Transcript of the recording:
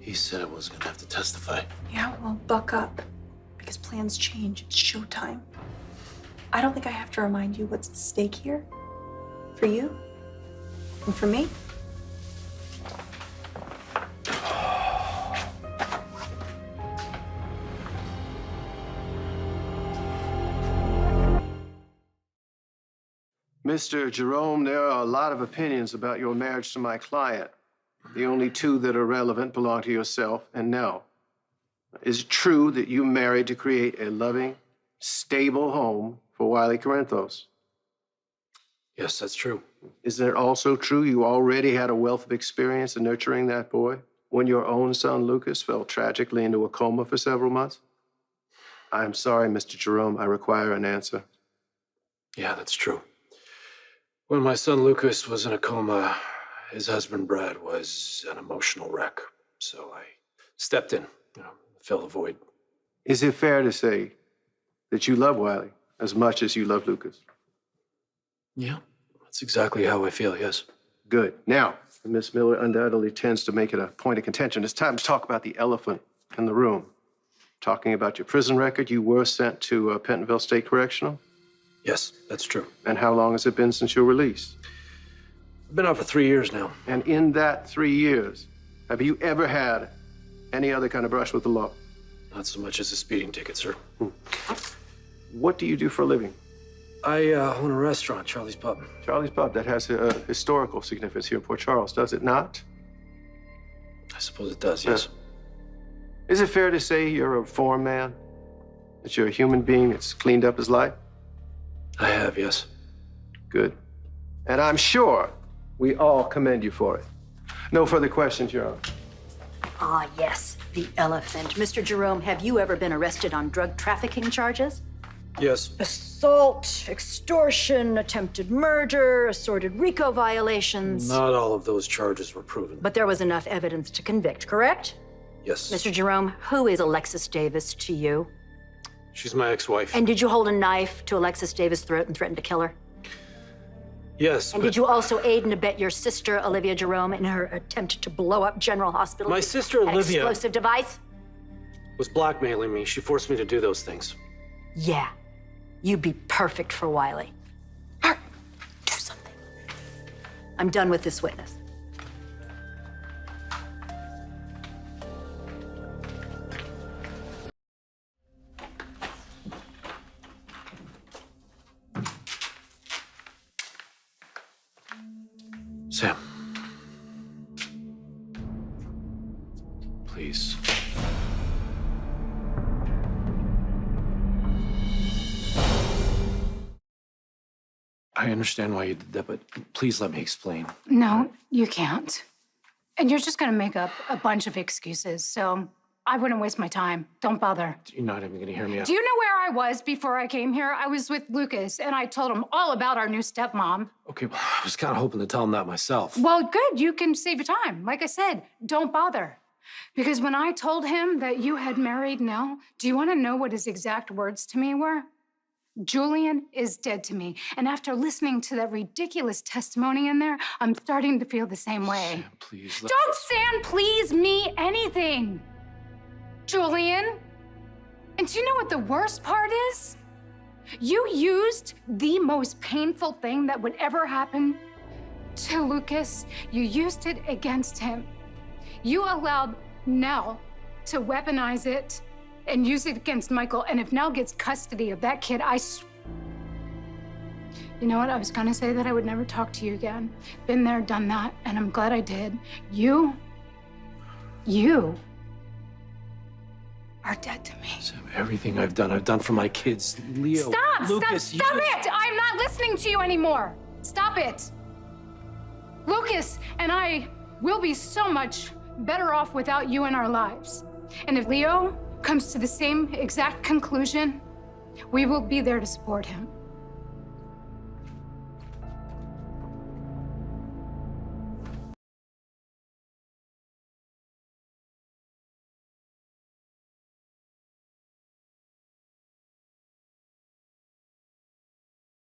He said I was gonna have to testify. Yeah, well, buck up. Because plans change. It's showtime. I don't think I have to remind you what's at stake here. For you. And for me. Mr. Jerome, there are a lot of opinions about your marriage to my client. The only two that are relevant belong to yourself and Nell. Is it true that you married to create a loving, stable home for Wiley Corinthos? Yes, that's true. Isn't it also true you already had a wealth of experience in nurturing that boy when your own son, Lucas, fell tragically into a coma for several months? I'm sorry, Mr. Jerome. I require an answer. Yeah, that's true. When my son Lucas was in a coma, his husband Brad was an emotional wreck. So I stepped in, fill the void. Is it fair to say that you love Wiley as much as you love Lucas? Yeah, that's exactly how I feel, yes. Good. Now, Miss Miller undoubtedly tends to make it a point of contention. It's time to talk about the elephant in the room. Talking about your prison record, you were sent to Pentonville State Correctional? Yes, that's true. And how long has it been since your release? I've been out for 3 years now. And in that 3 years, have you ever had any other kind of brush with the law? Not so much as a speeding ticket, sir. What do you do for a living? I own a restaurant, Charlie's Pub. Charlie's Pub, that has a historical significance here in Port Charles, does it not? I suppose it does, yes. Is it fair to say you're a reformed man? That you're a human being that's cleaned up his life? I have, yes. Good. And I'm sure we all commend you for it. No further questions, Your Honor. Ah, yes, the elephant. Mr. Jerome, have you ever been arrested on drug trafficking charges? Yes. Assault, extortion, attempted murder, assorted RICO violations. Not all of those charges were proven. But there was enough evidence to convict, correct? Yes. Mr. Jerome, who is Alexis Davis to you? She's my ex-wife. And did you hold a knife to Alexis Davis' throat and threaten to kill her? Yes, And did you also aid and abet your sister, Olivia Jerome, in her attempt to blow up General Hospital? My sister, an Olivia, explosive device? was blackmailing me. She forced me to do those things. Yeah. You'd be perfect for Wiley. Mark, do something. I'm done with this witness. Sam. Please. I understand why you did that, but please let me explain. No, you can't. And you're just gonna make up a bunch of excuses, so I wouldn't waste my time. Don't bother. You're not even gonna hear me out. Do you know where I was before I came here? I was with Lucas, and I told him all about our new stepmom. Okay, well, I was kind of hoping to tell him that myself. Well, good, you can save your time. Like I said, don't bother. Because when I told him that you had married Nell, do you wanna know what his exact words to me were? Julian is dead to me. And after listening to that ridiculous testimony in there, I'm starting to feel the same way. Sam, please. Don't Sam please me anything, Julian. And do you know what the worst part is? You used the most painful thing that would ever happen to Lucas. You used it against him. You allowed Nell to weaponize it and use it against Michael. And if Nell gets custody of that kid, You know what? I was gonna say that I would never talk to you again. Been there, done that, and I'm glad I did. You are dead to me. Sam, everything I've done for my kids. Leo, Stop! Lucas, Stop it! I'm not listening to you anymore. Stop it. Lucas and I will be so much better off without you in our lives. And if Leo comes to the same exact conclusion, we will be there to support him.